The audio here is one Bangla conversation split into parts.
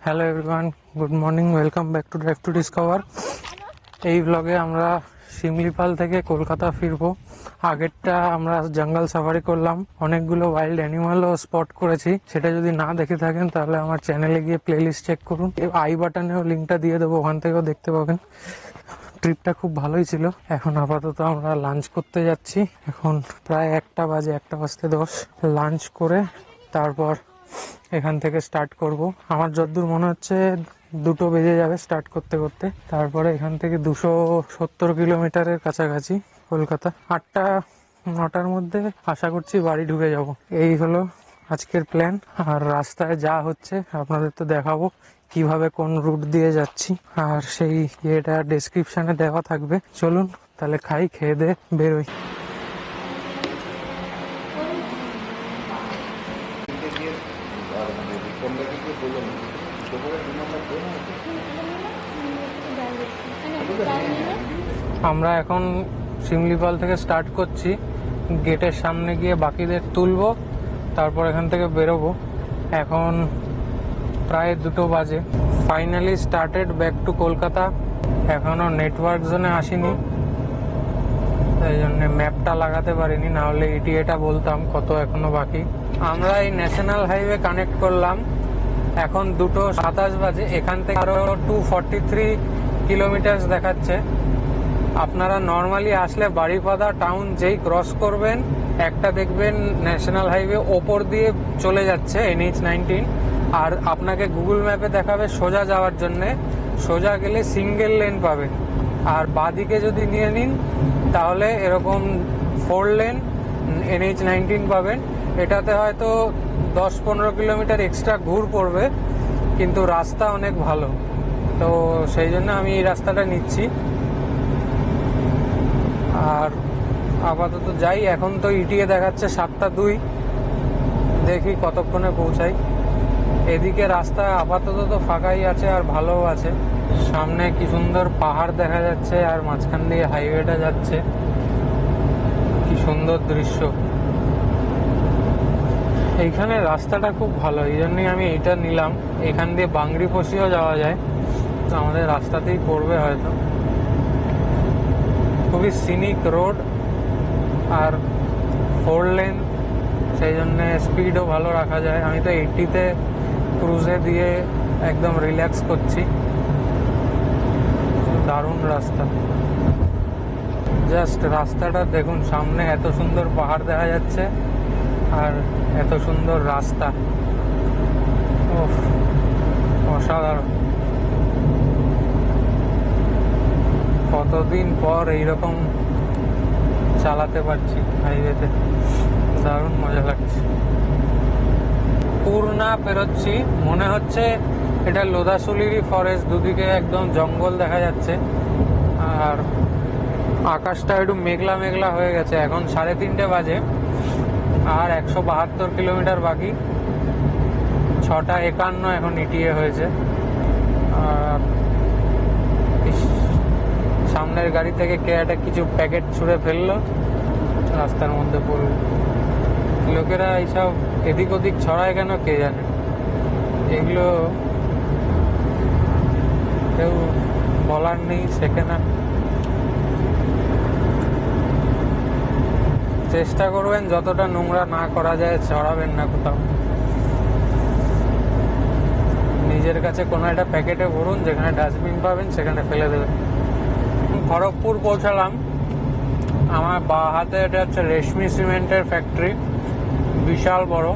Hello everyone, good morning, welcome back to drive to discover. এই ব্লগে আমরা শিমলিপাল থেকে কলকাতা ফিরবো। আগেরটা আমরা জঙ্গল সাফারি করলাম, অনেকগুলো ওয়াইল্ড অ্যানিমালও স্পট করেছি। সেটা যদি না দেখে থাকেন তাহলে আমার চ্যানেলে গিয়ে প্লেলিস্ট চেক করুন, আই বাটনেও লিঙ্কটা দিয়ে দেবো, ওখান থেকেও দেখতে পাবেন। ট্রিপটা খুব ভালোই ছিল। এখন আপাতত আমরা লাঞ্চ করতে যাচ্ছি। এখন প্রায় 1টা বাজে, 1:10 লাঞ্চ করে তারপর এখান থেকে স্টার্ট করব। আমার যতদূর মনে হচ্ছে 2টো বেজে যাবে স্টার্ট করতে করতে। তারপরে এখান থেকে 270 কিলোমিটারের কাছাকাছি কলকাতা। 8টা-9টার মধ্যে আশা করছি বাড়ি ঢুকে যাব। এই হলো আজকের প্ল্যান। আর রাস্তায় যা হচ্ছে আপনাদের তো দেখাবো, কিভাবে কোন রুট দিয়ে যাচ্ছি, আর সেই ইয়েটা ডেসক্রিপশনে দেওয়া থাকবে। চলুন তাহলে খাই, খেয়ে দিয়ে বেরোই। আমরা এখন শিমলিপাল থেকে স্টার্ট করছি। গেটের সামনে গিয়ে বাকিদের তুলবো, তারপর এখান থেকে বেরোবো। এখন প্রায় 2টো বাজে। Finally started back to Kolkata. এখনো নেটওয়ার্ক জোনে আসিনি, তাই জন্য ম্যাপটা লাগাতে পারিনি, না হলে ইটিএটা বলতাম কত এখনো বাকি। আমরা এই ন্যাশনাল হাইওয়ে কানেক্ট করলাম। এখন 2:27 বাজে। এখান থেকে আরো 243 কিলোমিটার দেখাচ্ছে। আপনারা নর্মালি আসলে বারিপাদা টাউন যেই ক্রস করবেন, একটা দেখবেন ন্যাশনাল হাইওয়ে ওপর দিয়ে চলে যাচ্ছে, NH-19। আর আপনাকে গুগল ম্যাপে দেখাবে সোজা যাওয়ার জন্যে। সোজা গেলে সিঙ্গেল লেন পাবেন। আর বাঁদিকে যদি নিয়ে নিন তাহলে এরকম 4 লেন NH-19 পাবেন। এটাতে হয়তো 10-15 কিলোমিটার এক্সট্রা ঘুর পড়বে, কিন্তু রাস্তা অনেক ভালো। তো সেই জন্য আমি এই রাস্তাটা নিচ্ছি। আর আপাতত যাই। এখন তো ইটিএ দেখাচ্ছে 7:02। দেখি কতক্ষণে পৌঁছাই। এদিকে রাস্তা আপাতত তো ফাঁকাই আছে আর ভালোও আছে। সামনে কি সুন্দর পাহাড় দেখা যাচ্ছে আর মাঝখান দিয়ে হাইওয়েটা যাচ্ছে, কি সুন্দর দৃশ্য। এইখানে রাস্তাটা খুব ভালো, এই জন্যই আমি এইটা নিলাম। এখান দিয়ে বাংরি ফসিও যাওয়া যায়, তো আমাদের রাস্তাতেই পড়বে হয়তো। খুবই সিনিক রোড আর 4 লেন, সেই জন্য স্পিডও ভালো রাখা যায়। আমি তো 80-তে ক্রুজে দিয়ে একদম রিল্যাক্স করছি। দারুণ রাস্তা। জাস্ট রাস্তাটা দেখুন, সামনে এত সুন্দর পাহাড় দেখা যাচ্ছে আর এত সুন্দর রাস্তা। ওফ, অসাধারণ। কতদিন পর এইরকম চালাতে পারছি হাইওয়েতে, দারুণ মজা লাগছে। পূর্ণা পেরোচ্ছি, মনে হচ্ছে এটা লোধাশুলিরই ফরেস্ট। দুদিকে একদম জঙ্গল দেখা যাচ্ছে আর আকাশটা একটু মেঘলা মেঘলা হয়ে গেছে। এখন 3:30 বাজে আর 172 কিলোমিটার বাকি। 6:51 এখন ইটিএ হয়েছে। আর সামনের গাড়ি থেকে কে একটা কিছু প্যাকেট ছুঁড়ে ফেললো, রাস্তার মধ্যে পড়ল। লোকেরা এইসব এদিক ওদিক ছড়ায় কেন কে জানে। এগুলো কেউ বলার নেই, শেখে না। চেষ্টা করবেন যতটা নোংরা না করা যায় ছড়াবেন না কোথাও। নিজের কাছে কোনো একটা প্যাকেটে ভরুন, যেখানে ডাস্টবিন পাবেন সেখানে ফেলে দেবেন। খড়গপুর পৌঁছালাম। আমার বাঁ হাতে এটা হচ্ছে রেশমি সিমেন্টের ফ্যাক্টরি, বিশাল বড়।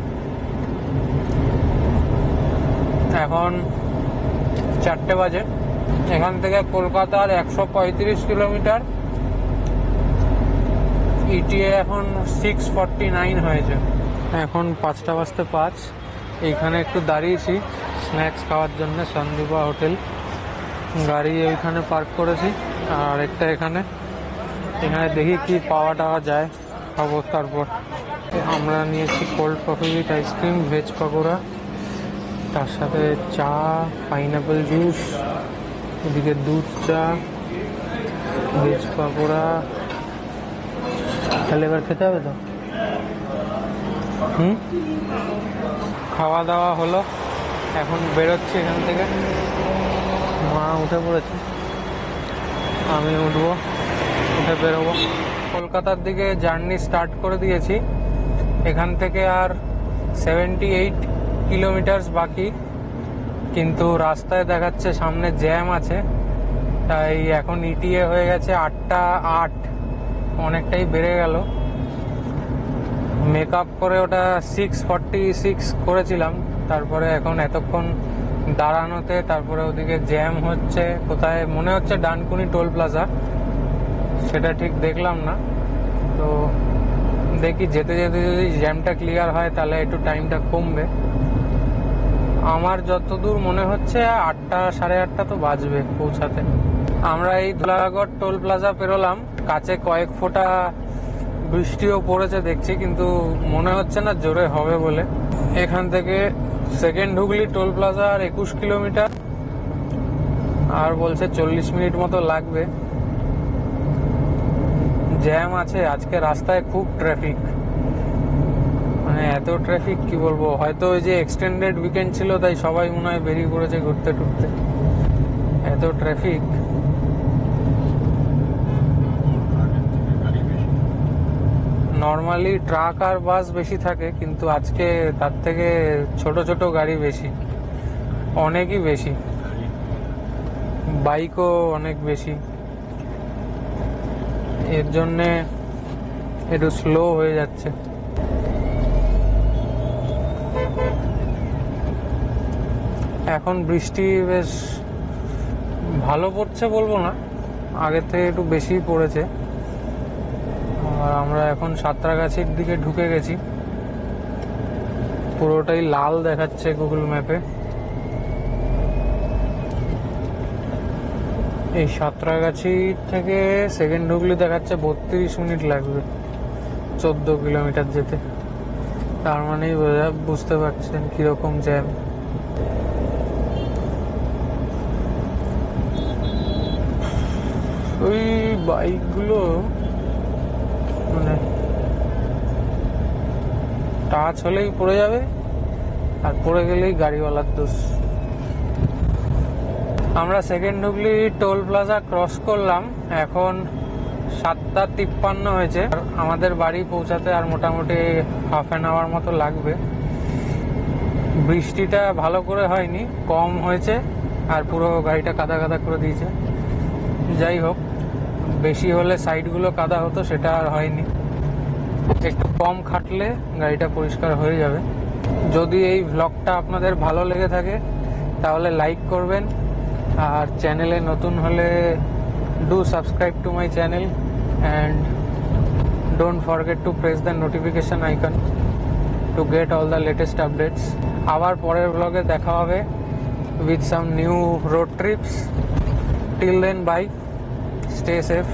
এখন 4টে বাজে। এখান থেকে কলকাতার 135 কিলোমিটার। ইটিএ এখন 6:49 হয়েছে। এখন 5:05। এইখানে একটু দাঁড়িয়েছি স্ন্যাক্স খাওয়ার জন্য, সন্দীপা হোটেল। গাড়ি ওইখানে পার্ক করেছি আর একটা এখানে দেখি কি পাওয়া টাওয়া যায় খাবো। তারপর আমরা নিয়েছি cold coffee with ice cream, veg pakora, তার সাথে চা, পাইনাপেল জুস, এদিকে দুধ চা, ভেজ পকোড়া। তাহলে এবার খেতে হবে তো। খাওয়া দাওয়া হলো। এখন বেরোচ্ছি এখান থেকে। মা উঠে পড়েছে, আমি উঠবো, উঠে বেরোবো। কলকাতার দিকে জার্নি স্টার্ট করে দিয়েছি। এখান থেকে আর 78 কিলোমিটার বাকি, কিন্তু রাস্তায় দেখাচ্ছে সামনে জ্যাম আছে, তাই এখন ইটিএ হয়ে গেছে 8টা 8, অনেকটাই বেড়ে গেল। মেকআপ করে ওটা 646 করেছিলাম, তারপরে এখন এতক্ষণ দাঁড়ানোতে, তারপরে ওদিকে জ্যাম হচ্ছে কোথায়, মনে হচ্ছে ডানকুনি টোল প্লাজা, সেটা ঠিক দেখলাম না। তো দেখি যেতে যেতে যদি জ্যামটা ক্লিয়ার হয় তাহলে একটু টাইমটা কমবে। আমার যতদূর মনে হচ্ছে 8টা 8:30 তো বাজবে পৌঁছাতে। আমরা এই ধুলাগড় টোল প্লাজা পেরোলাম, কাছে কয়েক ফোঁটা বৃষ্টিও পড়েছে দেখছি, কিন্তু মনে হচ্ছে না জোরে হবে বলে। এখান থেকে সেকেন্ড হুগলি টোল প্লাজা আর 21 কিলোমিটার, আর বলছে 40 মিনিট মতো লাগবে। জ্যাম আছে আজকে রাস্তায়, খুব ট্রাফিক, মানে এত ট্রাফিক কি বলবো। হয়তো ওই যে এক্সটেন্ডেড উইকেন্ড ছিল তাই সবাই মনে হয় বেরিয়ে পড়েছে ঘুরতে টুরতে, এত ট্রাফিক। নর্মালি ট্রাক আর বাস বেশি থাকে, কিন্তু আজকে তার থেকে ছোট ছোট গাড়ি বেশি, অনেকই বেশি, বাইকও অনেক বেশি। এর জন্যে একটু স্লো হয়ে যাচ্ছে। এখন বৃষ্টি বেশ ভালো পড়ছে বলবো না, আগের থেকে একটু বেশি পড়েছে। আর আমরা এখন সাঁতরাগাছির দিকে ঢুকে গেছি, পুরোটাই লাল দেখাচ্ছে গুগল ম্যাপে। এই সাঁতরাগাছি থেকে সেকেন্ড হুগলি দেখাচ্ছে 32 মিনিট লাগবে 14 কিলোমিটার যেতে। তার মানেই বুঝতে পারছেন কিরকম জ্যাম। ওই বাইকগুলো মানে টাচ হলেই পড়ে যাবে, আর পড়ে গেলেই গাড়িওয়ালার দোষ। আমরা second Hooghly toll plaza cross করলাম, এখন 7:53 হয়েছে। আমাদের বাড়ি পৌঁছাতে আর মোটামুটি হাফ অ্যান আওয়ার মতো লাগবে। বৃষ্টিটা ভালো করে হয়নি, কম হয়েছে, আর পুরো গাড়িটা কাদা কাদা করে দিয়েছে। যাই হোক, বেশি হলে সাইডগুলো কাদা হতো, সেটা আর হয়নি। একটু কম খাটলে গাড়িটা পরিষ্কার হয়ে যাবে। যদি এই ভ্লগটা আপনাদের ভালো লেগে থাকে তাহলে লাইক করবেন, আর চ্যানেলে নতুন হলে do subscribe to my channel and don't forget to press the notification icon to get all the latest updates. আবার পরের ভ্লগে দেখা হবে with some new road trips. Till then, bye, stay safe.